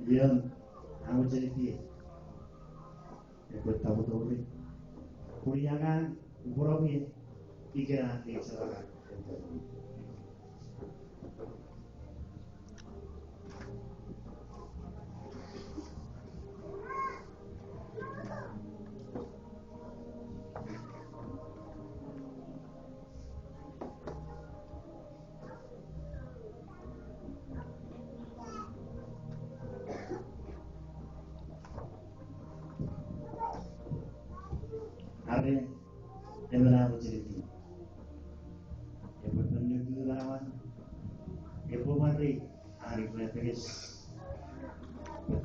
Diyan, aku jadi dia. Ikut tahu-tahu ni. Kuliahkan, buruk ni. Tiga nanti silakan. Hari yang aku jadi dia. Ikut menuju lawan. Ikut mati. Hari punya tegas.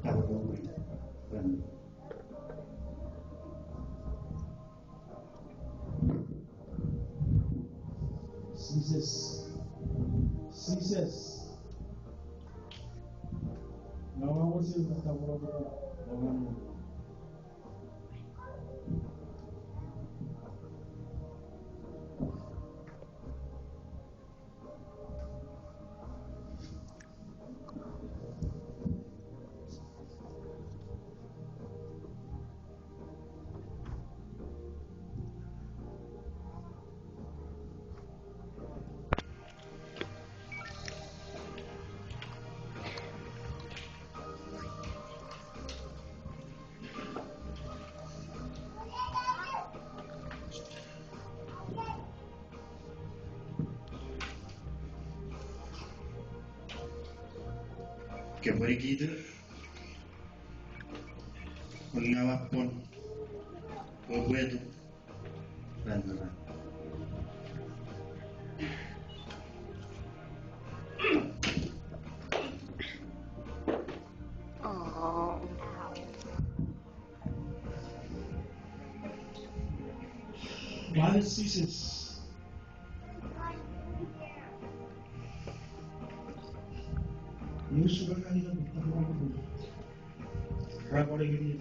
Tahu-tahu ni. Success. Nama musim tak berapa orang. Kebegitu mengawapun begitu benar. Oh. Why ceases? News sudah kali dah bertambah tu. Berapa orang ini?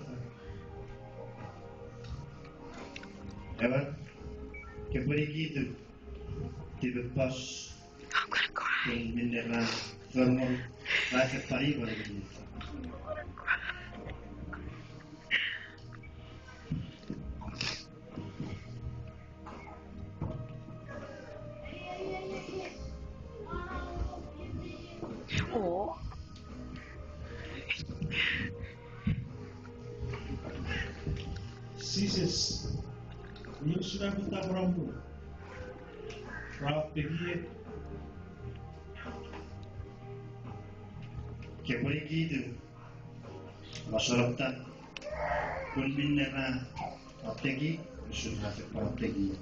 Ewan, kebegitu dilepas I'm gonna cry. mineral hormon rasa pari begitu. Oh. Ceases. News sudah bertambah tu. Berapa pergi? Kebegitu masyarakat pun mineral aptegi sudah seperti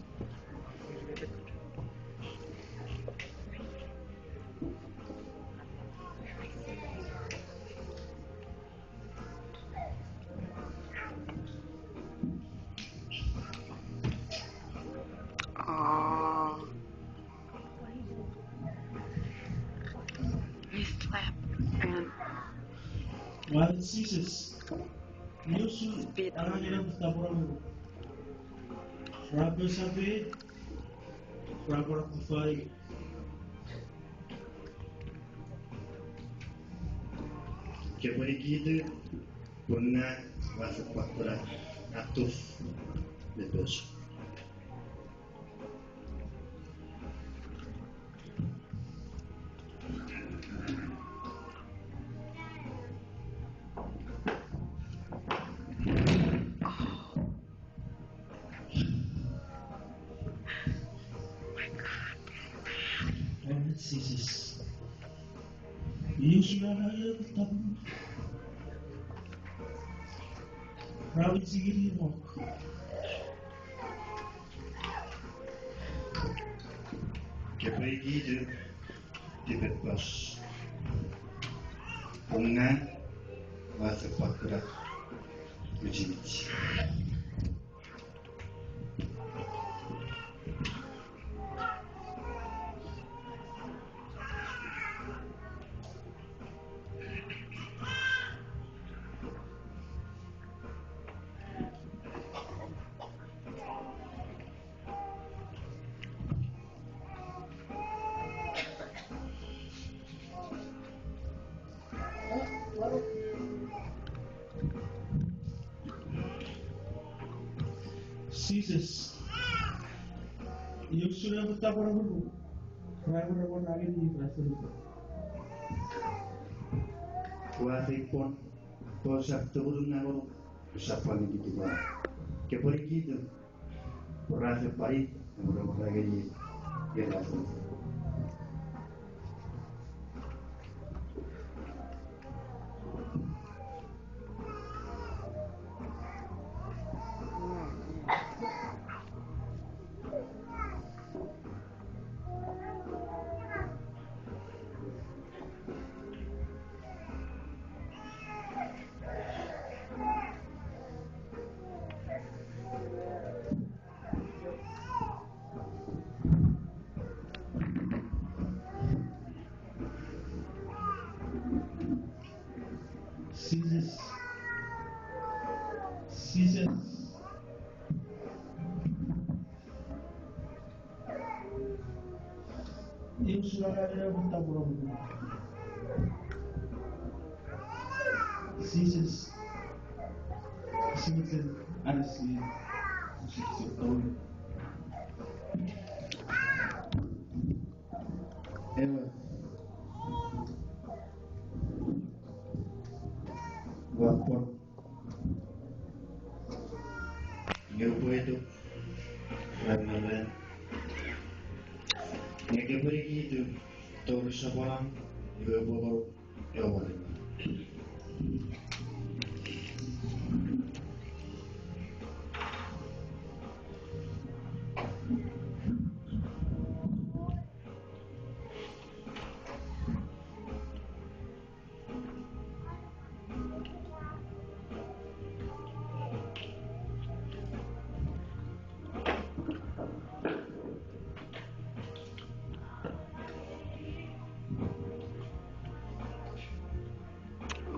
Oh. He slept and Why ceases? News sudah orang bertambah tu. Berapa sampai? Berapa orang kufai? kebegitu punya rasa faktor aktif bebas. And ceases. News sudah orang bertambah. Berapa sih rock? Kebegitu bebas. Punya rasa faktor uji. Baru Jesus. Yusura betapa ragu, ragu lagi di rasa itu. Kuatipun bosat turun ngawur siapa nih gitu pak? Kepada gitu, berasa pahit, mudah-mudahan lagi dia rasa. Jesus. Yusura ada betapa ragu. Jesus. Jesus ada sih. Jesus tahu. Ewa, wapor, grupo itu, lain-lain. Yang kepada gitu, terus seorang grupo Ewa.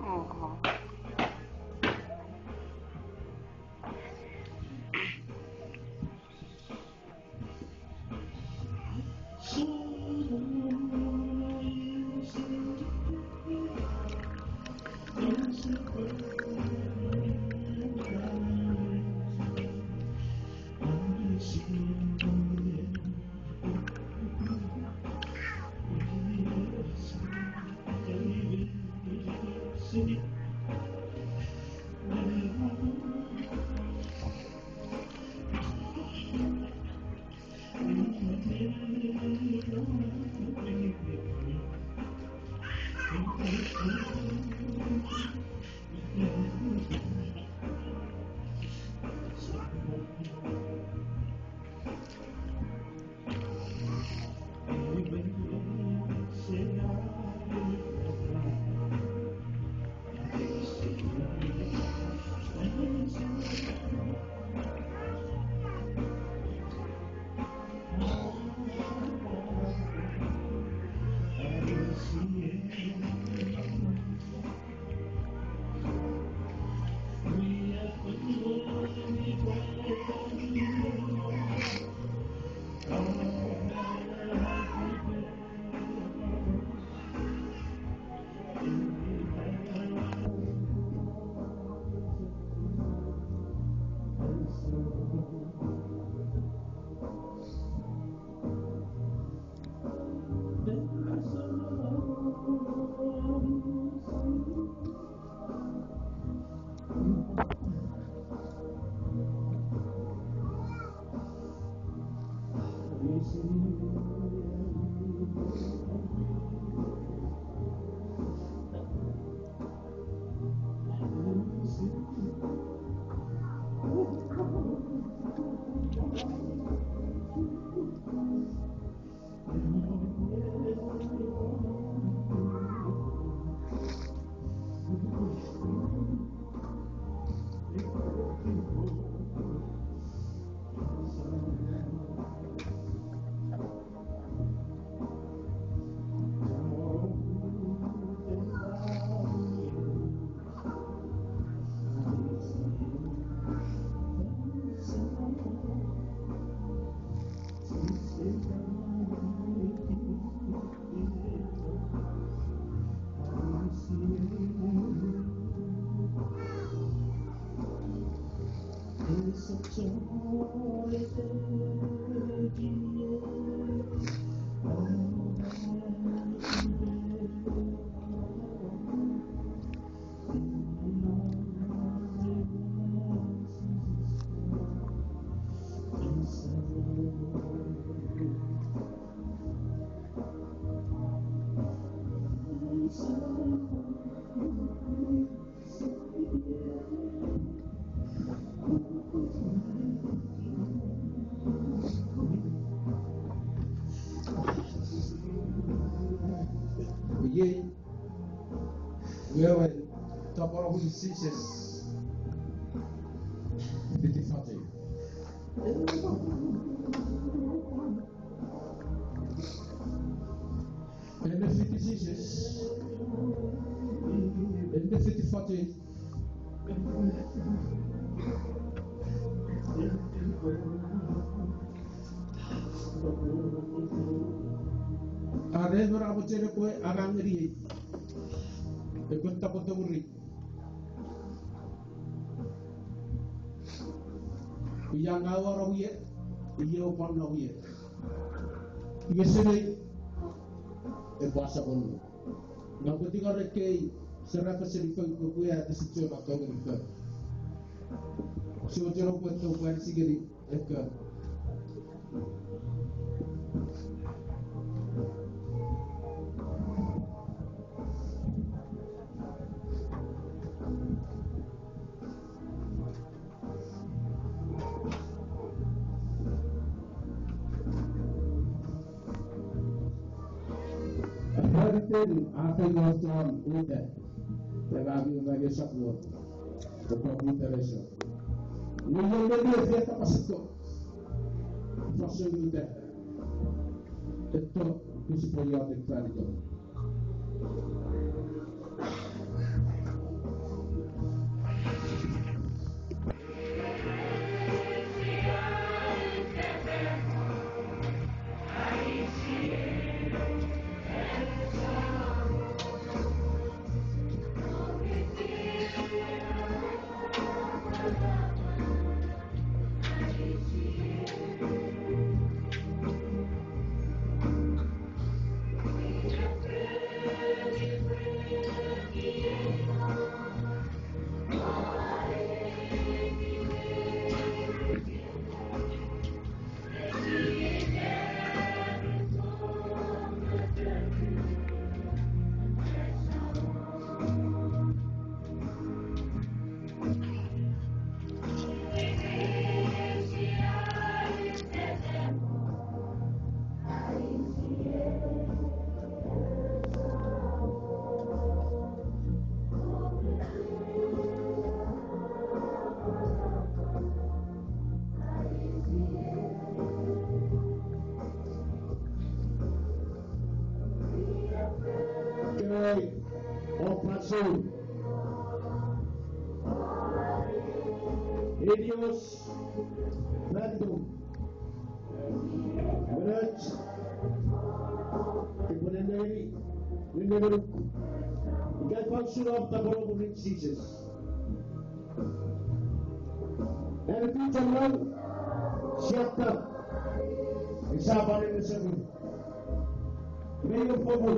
Oh. Ye, wewe tabora huli sises bitifate. Ende fiti sises, ende bitifate. Ade berapa cere kue arang ngeri, ikut takut temuri. Yang awal rawiye, iya upon rawiye. Yesene, bahasa kono. Nampu tiga rekai serapa serikoi kue ada sejauh atau mereka. Sejauh pun tu pun sigeri mereka. Everything after your storm, Uta, the Rabi Valley Saplo, the Computeration. We will be a theatre Pacifico. Fossil Uta, the top Pispoyotic Traditor. Operation Radios Bandung Berat kemudian dari menurut Galvan Surab Taboro Public Seasons dan itu calon siapa isapan ini sebut Mayor Pobol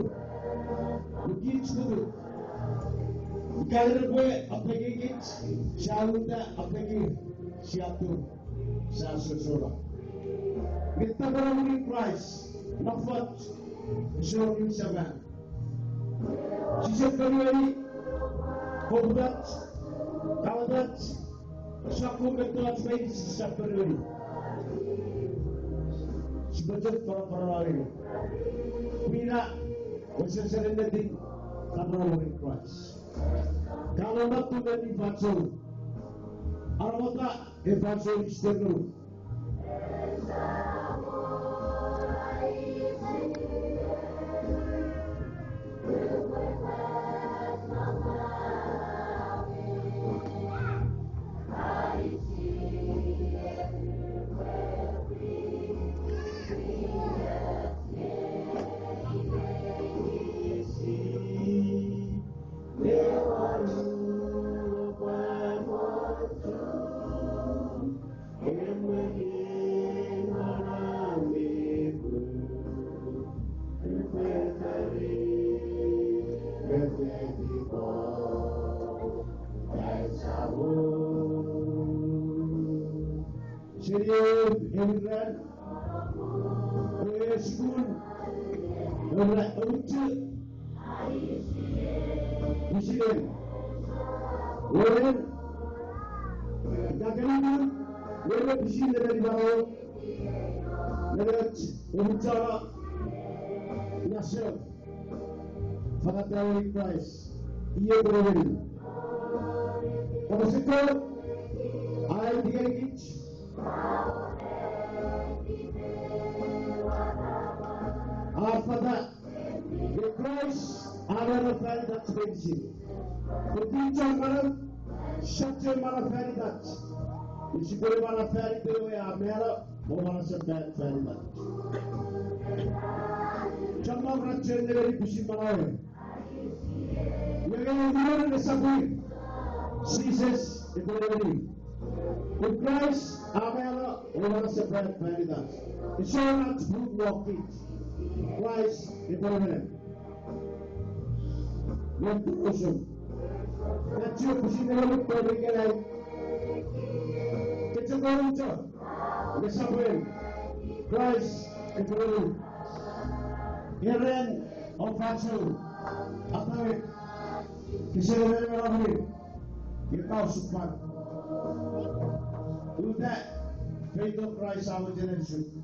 Bukit Sebut Kalau gue apalagi Syahunda apalagi siapa Syahsura kita berani price nafat Syurun Saban sisa kali Kobudat Kawadat Syakum Betulat Faid sisa kali sebetulnya para ini Mina Berseseren nanti tak berani price kalau waktu dari Fatso, arwata Fatso Isterno. Şerif, Emirler, Şikun, Ömçü, İşirin, Oren, Yakalimun, Böyle bir şey de beni bana Evet, Umut'la Yaşar, Fakat Yavrik Price, İyi Broverin. Kapasitör, Ay Digergic, Arpada, The Price, Ağrı'nın Feridat Beyci. Kutucu Marım, Şatçı Marım Feridat. İşikleri bana Feridat ve Amera, o bana Feridat. Çamam Ratçenleri bir şey bana öyle. Yagayın ne sapıyım. Jesus, ekonomi. The Christ, Amela, o bana Feridat. Insurance, food walking. Christ, ekonomi. Yang kosong. Kecil pusing dalam perbicaraan. Kecil korang je. Kesabaran. Christ, ekonomi. Iran, operasi. Apa? Kesabaran orang ini. Kita support. Do that. Faith of Christ, our generation.